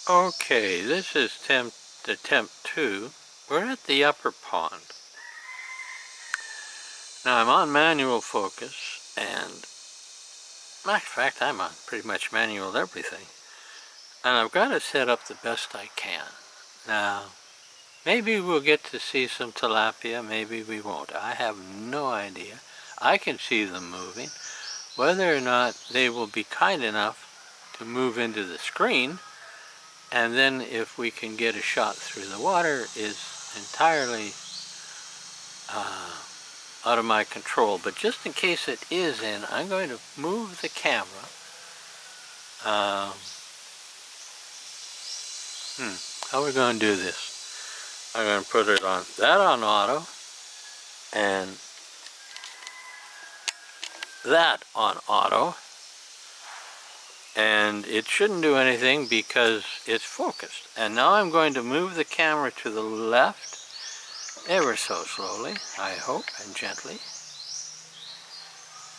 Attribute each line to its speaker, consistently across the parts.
Speaker 1: Okay, this is attempt 2. We're at the upper pond. Now I'm on manual focus, and matter of fact, I'm on pretty much manual everything. And I've got it set up the best I can. Now, maybe we'll get to see some tilapia, maybe we won't. I have no idea. I can see them moving. Whether or not they will be kind enough to move into the screen, and then if we can get a shot through the water, is entirely out of my control. But just in case it is in, I'm going to move the camera. How are we going to do this? I'm going to put it on that on auto, and that on auto, and it shouldn't do anything because it's focused. And now I'm going to move the camera to the left ever so slowly, I hope, and gently,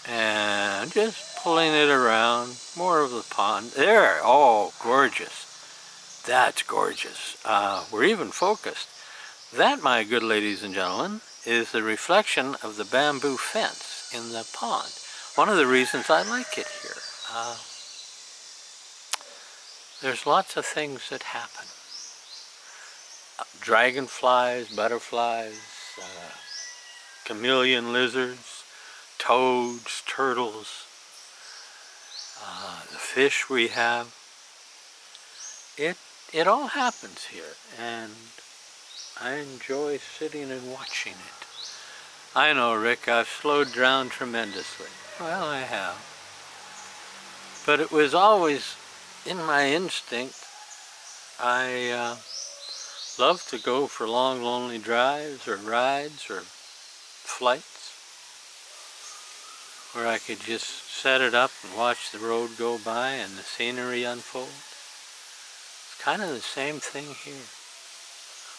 Speaker 1: and just pulling it around more of the pond. There, oh, gorgeous. That's gorgeous. We're even focused. That, my good ladies and gentlemen, is the reflection of the bamboo fence in the pond. One of the reasons I like it here. There's lots of things that happen. Dragonflies, butterflies, chameleon lizards, toads, turtles, the fish we have. It all happens here, and I enjoy sitting and watching it. I know, Rick, I've slowed down tremendously. Well, I have. But it was always in my instinct. I love to go for long, lonely drives or rides or flights where I could just set it up and watch the road go by and the scenery unfold. It's kind of the same thing here.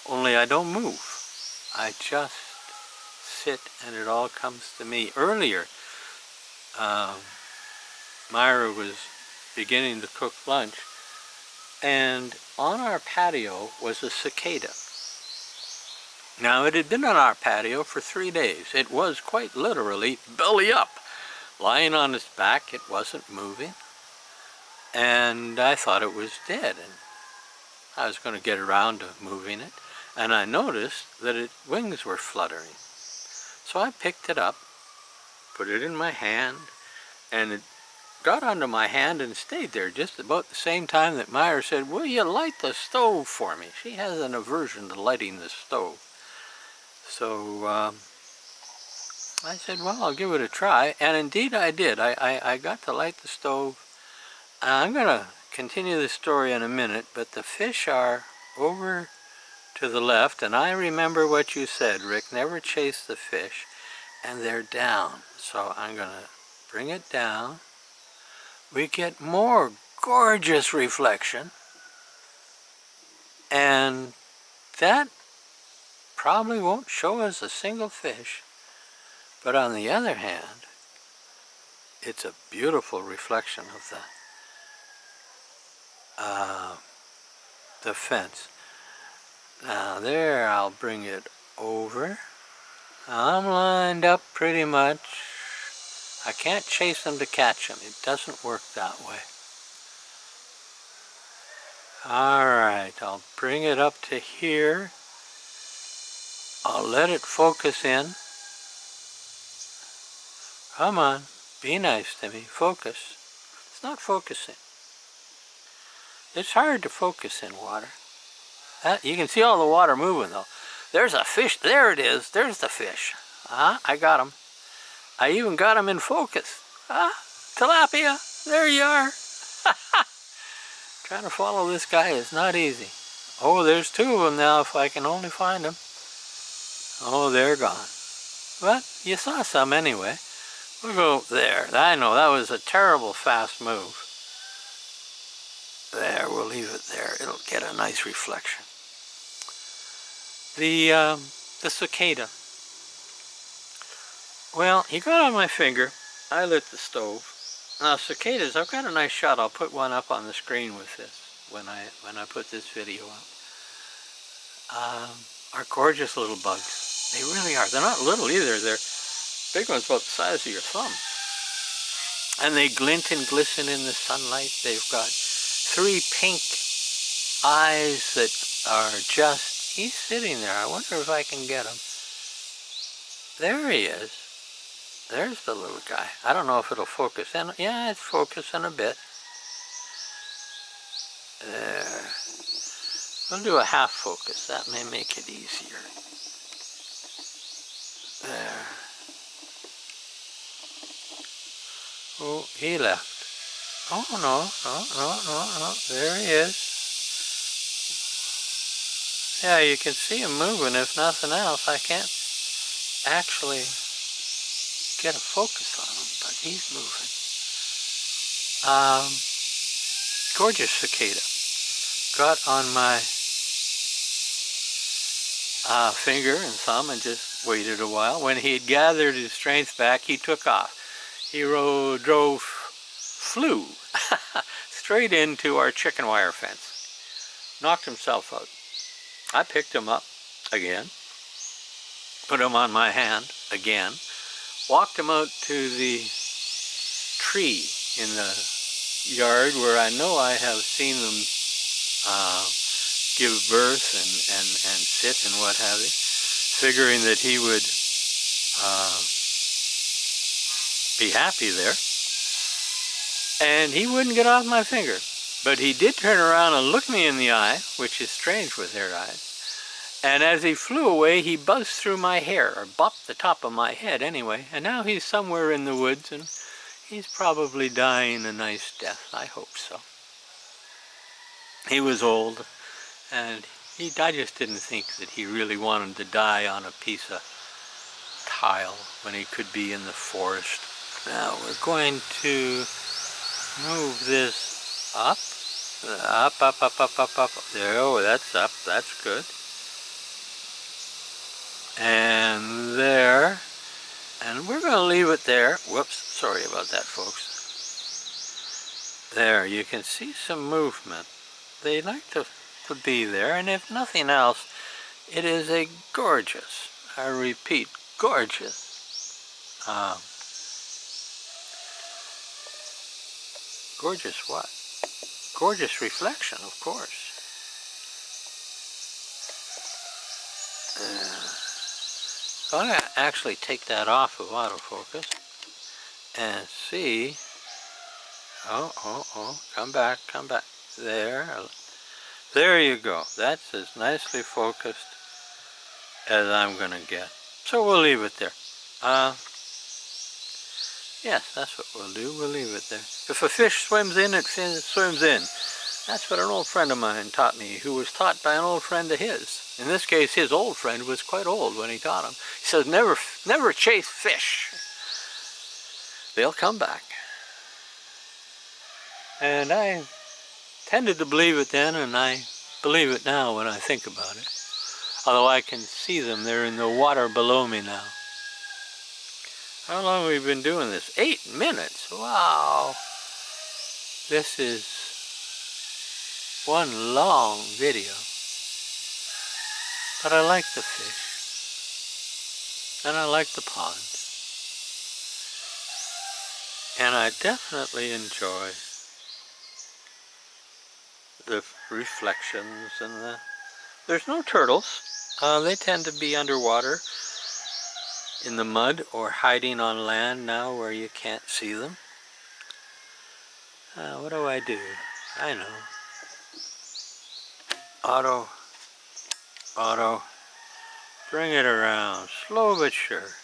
Speaker 1: Only I don't move. I just sit and it all comes to me. Earlier, Myra was beginning to cook lunch, and on our patio was a cicada. Now, it had been on our patio for 3 days. It was quite literally belly up, lying on its back. It wasn't moving, and I thought it was dead, and I was going to get around to moving it, and I noticed that its wings were fluttering. So I picked it up, put it in my hand, and it got onto my hand and stayed there just about the same time that Myra said, "Will you light the stove for me?" She has an aversion to lighting the stove. So I said, well, I'll give it a try, and indeed I did. I got to light the stove. I'm going to continue the story in a minute, but the fish are over to the left, and I remember what you said, Rick, never chase the fish, and they're down. So I'm going to bring it down. We get more gorgeous reflection, and that probably won't show us a single fish, but on the other hand, it's a beautiful reflection of the fence. Now there, I'll bring it over. I'm lined up pretty much. I can't chase them to catch them. It doesn't work that way. Alright, I'll bring it up to here. I'll let it focus in. Come on, be nice to me. Focus. It's not focusing. It's hard to focus in water. You can see all the water moving though. There's a fish. There it is. There's the fish. I got him. I even got him in focus. Tilapia. There you are. Trying to follow this guy is not easy. Oh, there's 2 of them now if I can only find them. Oh, they're gone. But you saw some anyway. We'll go there. I know, that was a terrible fast move. There, we'll leave it there. It'll get a nice reflection. The cicada. Well, he got on my finger. I lit the stove. Now cicadas, I've got a nice shot. I'll put one up on the screen with this. when I put this video up, are gorgeous little bugs. They really are. They're not little either. They're big ones about the size of your thumb. And they glint and glisten in the sunlight. They've got 3 pink eyes that are just, he's sitting there. I wonder if I can get him. There he is. There's the little guy. I don't know if it'll focus in. Yeah, it's focusing a bit. There. We'll do a half focus. That may make it easier. There. Oh, he left. Oh, no. There he is. Yeah, you can see him moving. If nothing else, I can't actually get a focus on him, but he's moving. Gorgeous cicada. Got on my finger and thumb and just waited a while. When he had gathered his strength back, he took off. He flew straight into our chicken wire fence. Knocked himself out. I picked him up again, put him on my hand again, walked him out to the tree in the yard where I know I have seen them give birth and sit and what have you, figuring that he would be happy there. And he wouldn't get off my finger. But he did turn around and look me in the eye, which is strange with their eyes. And as he flew away, he buzzed through my hair, or bopped the top of my head anyway. And now he's somewhere in the woods, and he's probably dying a nice death. I hope so. He was old, and I just didn't think that he really wanted to die on a piece of tile when he could be in the forest. Now we're going to move this up. Up. There, oh, that's up. That's good. And there. And we're going to leave it there. Whoops, sorry about that, folks. There, you can see some movement. They like to be there, and if nothing else, it is a gorgeous, I repeat, gorgeous gorgeous what? Gorgeous reflection, of course. So I'm going to actually take that off of autofocus and see. Oh, come back. There you go. That's as nicely focused as I'm going to get. So we'll leave it there. Yes, that's what we'll do. We'll leave it there. If a fish swims in, it swims in. That's what an old friend of mine taught me, who was taught by an old friend of his. In this case, his old friend was quite old when he taught him. He says, never chase fish. They'll come back. And I tended to believe it then, and I believe it now when I think about it. Although I can see them, they're in the water below me now. How long have we been doing this? 8 minutes, wow. This is one long video. But I like the fish. And I like the pond. And I definitely enjoy the reflections and there's no turtles. They tend to be underwater in the mud or hiding on land now where you can't see them. What do? I know. Auto, bring it around, slow but sure.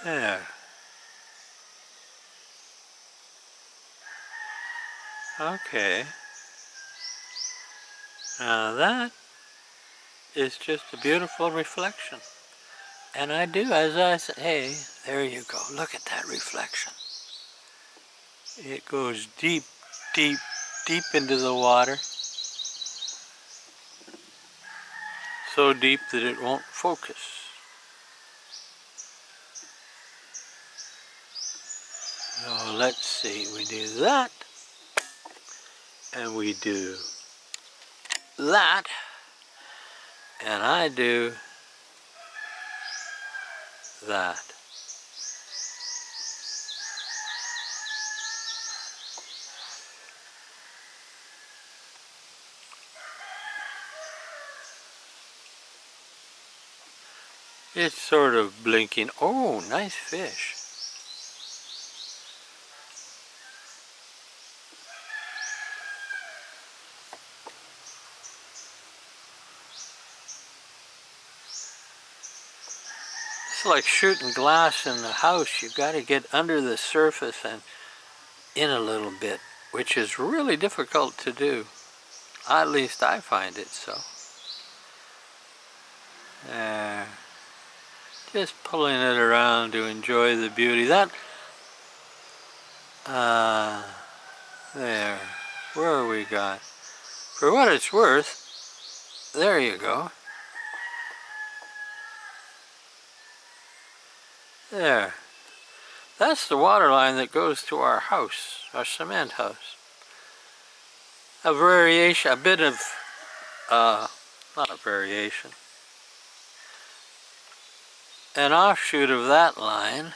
Speaker 1: There. Okay. Now that is just a beautiful reflection. And I do, as I say, hey, there you go. Look at that reflection. It goes deep, deep, deep into the water. So deep that it won't focus. So let's see, we do that, and we do that, and I do that. It's sort of blinking. Oh, nice fish. It's like shooting glass in the house. You got to get under the surface and in a little bit, which is really difficult to do. At least I find it so. There. Just pulling it around to enjoy the beauty. That, there. Where we got? For what it's worth, there you go. There. That's the water line that goes to our house, our cement house. A variation, a bit of, not a variation, an offshoot of that line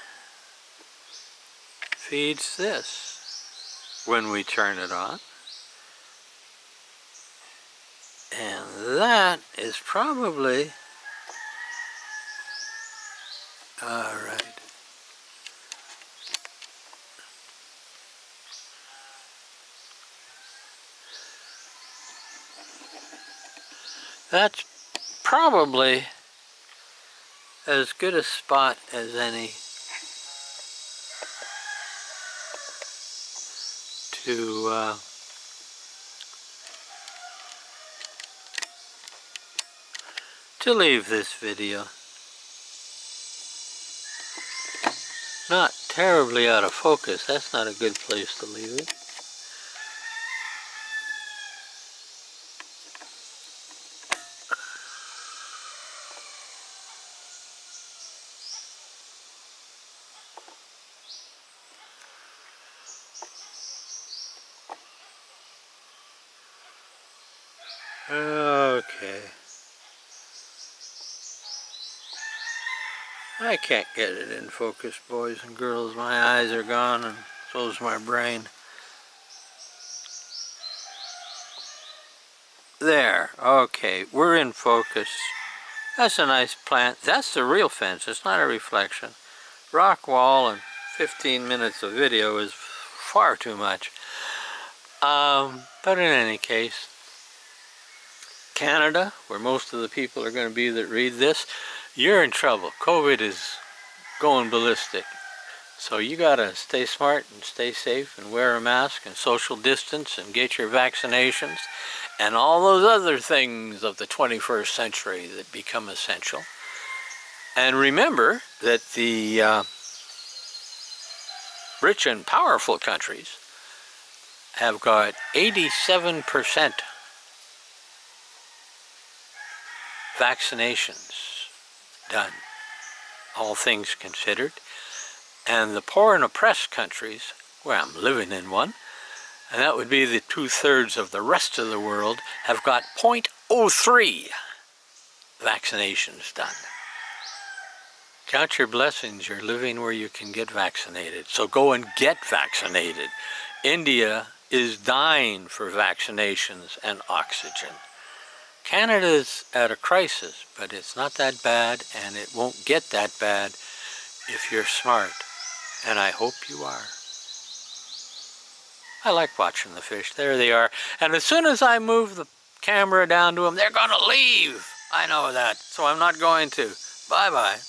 Speaker 1: feeds this when we turn it on. And that is probably, all right. That's probably as good a spot as any to leave this video. Not terribly out of focus. That's not a good place to leave it. Okay. I can't get it in focus, boys and girls. My eyes are gone, and so's my brain. There. Okay, we're in focus. That's a nice plant. That's the real fence. It's not a reflection. Rock wall and 15 minutes of video is far too much. But in any case, Canada, where most of the people are going to be that read this, you're in trouble. COVID is going ballistic. So you got to stay smart and stay safe and wear a mask and social distance and get your vaccinations and all those other things of the 21st century that become essential. And remember that the rich and powerful countries have got 87% vaccinations done, all things considered. And the poor and oppressed countries, well, I'm living in one, and that would be the 2/3 of the rest of the world, have got 0.03 vaccinations done. Count your blessings, you're living where you can get vaccinated. So go and get vaccinated. India is dying for vaccinations and oxygen. Canada's at a crisis, but it's not that bad, and it won't get that bad if you're smart. And I hope you are. I like watching the fish. There they are. And as soon as I move the camera down to them, they're going to leave. I know that, so I'm not going to. Bye-bye.